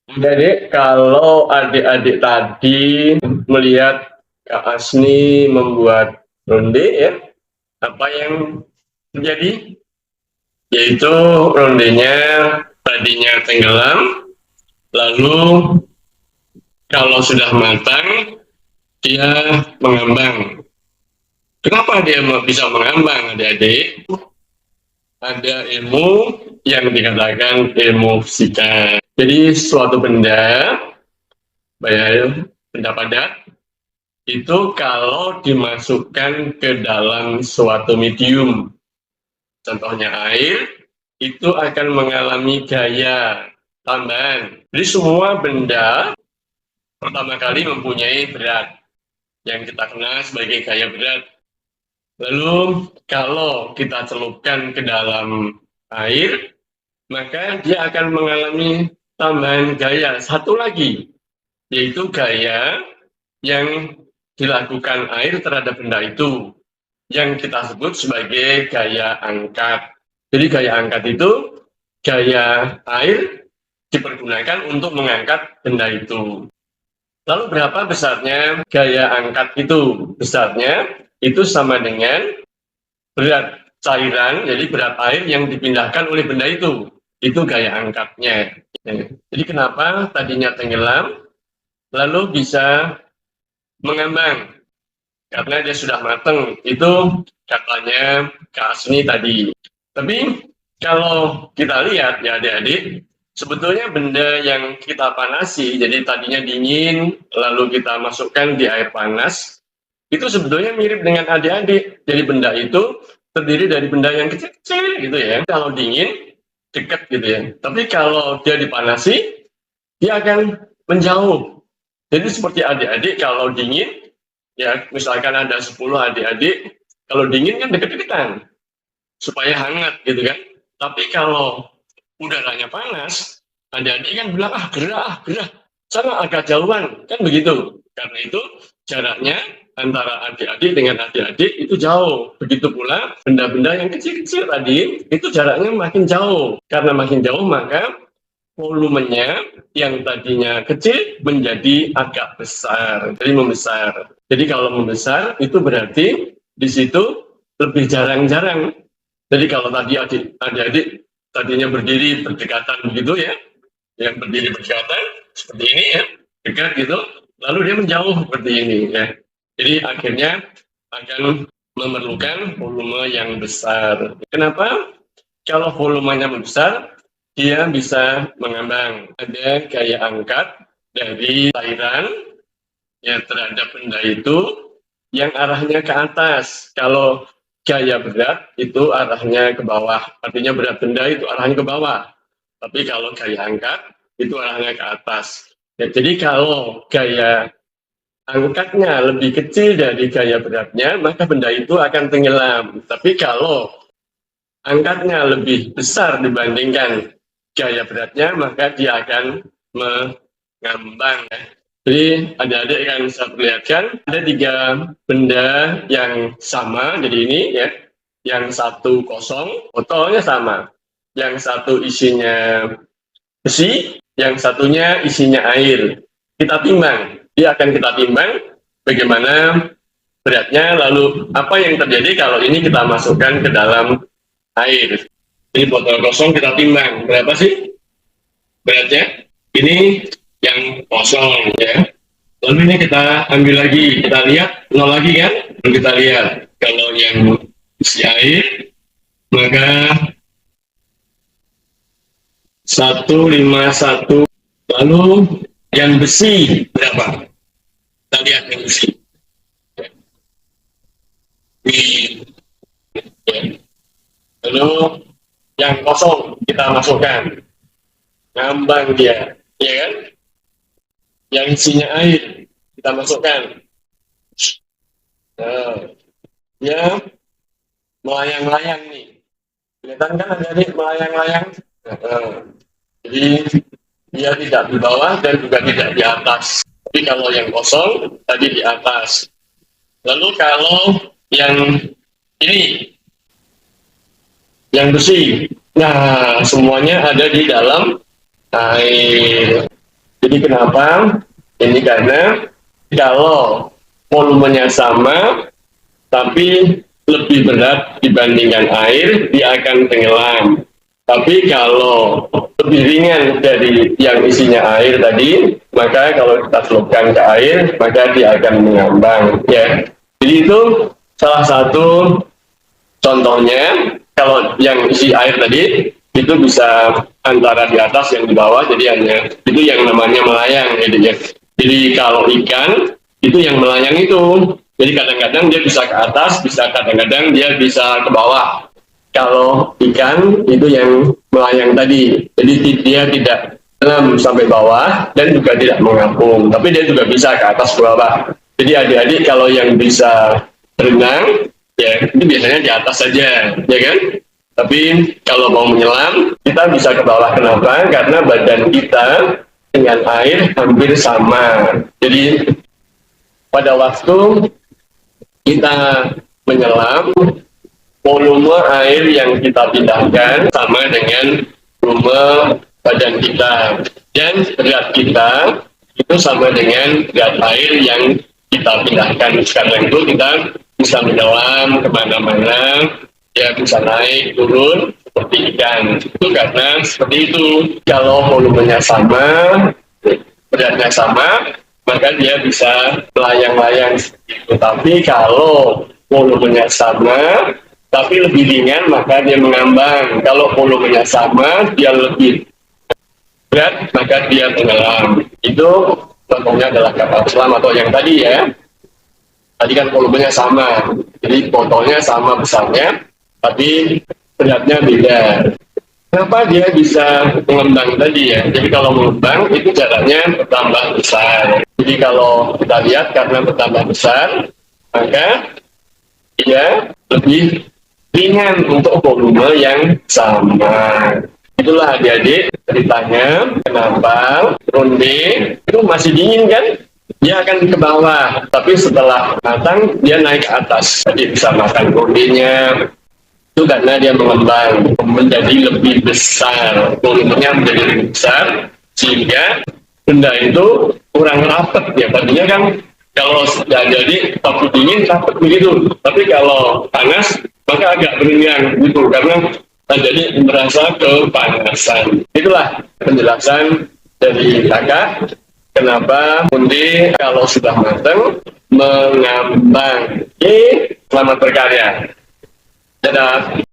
Jadi kalau adik-adik tadi melihat Kak Asni membuat ronde ya, apa yang terjadi? Yaitu rondenya tadinya tenggelam, lalu kalau sudah matang dia mengambang. Kenapa dia bisa mengambang, adik-adik? Ada ilmu yang dikatakan ilmu fisika. Jadi suatu benda, benda padat, itu kalau dimasukkan ke dalam suatu medium, contohnya air, itu akan mengalami gaya tambahan. Jadi semua benda pertama kali mempunyai berat yang kita kenal sebagai gaya berat. Lalu kalau kita celupkan ke dalam air, maka dia akan mengalami tambahan gaya satu lagi, yaitu gaya yang dilakukan air terhadap benda itu, yang kita sebut sebagai gaya angkat. Jadi gaya angkat itu gaya air dipergunakan untuk mengangkat benda itu. Lalu berapa besarnya gaya angkat itu? Besarnya itu sama dengan berat cairan, jadi berat air yang dipindahkan oleh benda itu. Itu gaya angkatnya. Jadi kenapa tadinya tenggelam, lalu bisa mengambang? Karena dia sudah matang. Itu katanya Kak Asni tadi. Tapi kalau kita lihat ya adik-adik, sebetulnya benda yang kita panasi, jadi tadinya dingin, lalu kita masukkan di air panas, itu sebetulnya mirip dengan adik-adik. Jadi benda itu terdiri dari benda yang kecil-kecil gitu ya. Kalau dingin, dekat gitu ya. Tapi kalau dia dipanasi, dia akan menjauh. Jadi seperti adik-adik kalau dingin, ya misalkan ada 10 adik-adik, kalau dingin kan deket-deketan supaya hangat gitu kan. Tapi kalau udaranya panas, adik-adik kan bilang gerah, sana agak jauhan, kan begitu. Karena itu jaraknya antara adik-adik dengan adik-adik itu jauh. Begitu pula benda-benda yang kecil-kecil tadi, itu jaraknya makin jauh. Karena makin jauh maka volumenya yang tadinya kecil menjadi agak besar, jadi membesar. Jadi kalau membesar itu berarti di situ lebih jarang-jarang. Jadi kalau tadi adik-adik tadinya berdiri berdekatan begitu ya, yang berdiri berdekatan seperti ini ya, dekat gitu, lalu dia menjauh seperti ini ya. Jadi akhirnya akan memerlukan volume yang besar. Kenapa? Kalau volumenya besar, dia bisa mengambang. Ada gaya angkat dari cairan ya terhadap benda itu yang arahnya ke atas. Kalau gaya berat itu arahnya ke bawah. Artinya berat benda itu arahnya ke bawah. Tapi kalau gaya angkat itu arahnya ke atas. Ya, jadi kalau gaya angkatnya lebih kecil dari gaya beratnya, maka benda itu akan tenggelam. Tapi kalau angkatnya lebih besar dibandingkan gaya beratnya, maka dia akan mengambang. Jadi adik-adik yang saya perlihatkan, ada 3 benda yang sama, jadi ini ya, yang satu kosong, botolnya sama. Yang satu isinya besi, yang satunya isinya air. Kita timbang, dia akan kita timbang bagaimana beratnya, lalu apa yang terjadi kalau ini kita masukkan ke dalam air. Ini botol kosong kita timbang, berapa sih beratnya? Ini yang kosong ya. Lalu ini kita ambil lagi, kita lihat nol lagi kan? Lalu kita lihat kalau yang isi air maka 151. Lalu yang besi berapa? Kita lihat yang besi. Lalu yang kosong kita masukkan, ngambang dia, ya kan? Yang isinya air kita masukkan. Nah, dia melayang-layang nih. Kelihatan kan adik-adik melayang-layang? Nah, jadi dia tidak di bawah dan juga tidak di atas. Tapi kalau yang kosong tadi di atas. Lalu kalau yang ini, yang besi, nah semuanya ada di dalam air. Jadi kenapa? Ini karena kalau volumenya sama, tapi lebih berat dibandingkan air, dia akan tenggelam. Tapi kalau lebih ringan dari yang isinya air tadi, maka kalau kita celupkan ke air, maka dia akan mengambang. Ya, jadi itu salah satu contohnya. Kalau yang isi air tadi itu bisa antara di atas yang di bawah, jadi hanya itu yang namanya melayang, gitu ya. Jadi kalau ikan itu yang melayang itu, jadi kadang-kadang dia bisa ke atas, bisa kadang-kadang dia bisa ke bawah. Kalau ikan itu yang melayang tadi, jadi dia tidak dalam sampai bawah dan juga tidak mengapung, tapi dia juga bisa ke atas ke bawah. Jadi adik-adik kalau yang bisa berenang, ya itu biasanya di atas saja, ya kan? Tapi kalau mau menyelam, kita bisa ke bawah. Kenapa? Karena badan kita dengan air hampir sama. Jadi pada waktu kita menyelam, volume air yang kita pindahkan sama dengan volume badan kita. Dan berat kita itu sama dengan berat air yang kita pindahkan. Karena itu kita bisa menyelam kemana-mana, ya bisa naik turun seperti ikan. Itu karena seperti itu. Kalau volumenya sama, beratnya sama, maka dia bisa melayang-layang seperti itu. Tapi kalau volumenya sama tapi lebih ringan, maka dia mengambang. Kalau volumenya sama, dia lebih berat, maka dia tenggelam. Itu contohnya adalah kapal selam atau yang tadi ya. Tadi kan volumenya sama, jadi botolnya sama besarnya, tapi beratnya beda. Kenapa dia bisa mengembang tadi ya? Jadi kalau mengembang itu jaraknya bertambah besar. Jadi kalau kita lihat karena bertambah besar, maka dia lebih ringan untuk volume yang sama. Itulah adik-adik ceritanya kenapa ronde itu masih dingin kan? Dia akan ke bawah, tapi setelah matang dia naik ke atas. Jadi bisa makan rondenya, itu karena dia mengembang menjadi lebih besar, volumenya menjadi lebih besar, sehingga benda itu kurang rapat ya. Tadinya kan kalau sudah jadi waktu dingin rapat begitu, tapi kalau panas maka agak berenggang gitu karena jadi merasa kepanasan. Itulah penjelasan dari kakak kenapa undi kalau sudah matang mengambang. Oke, selamat berkarya. Dadah.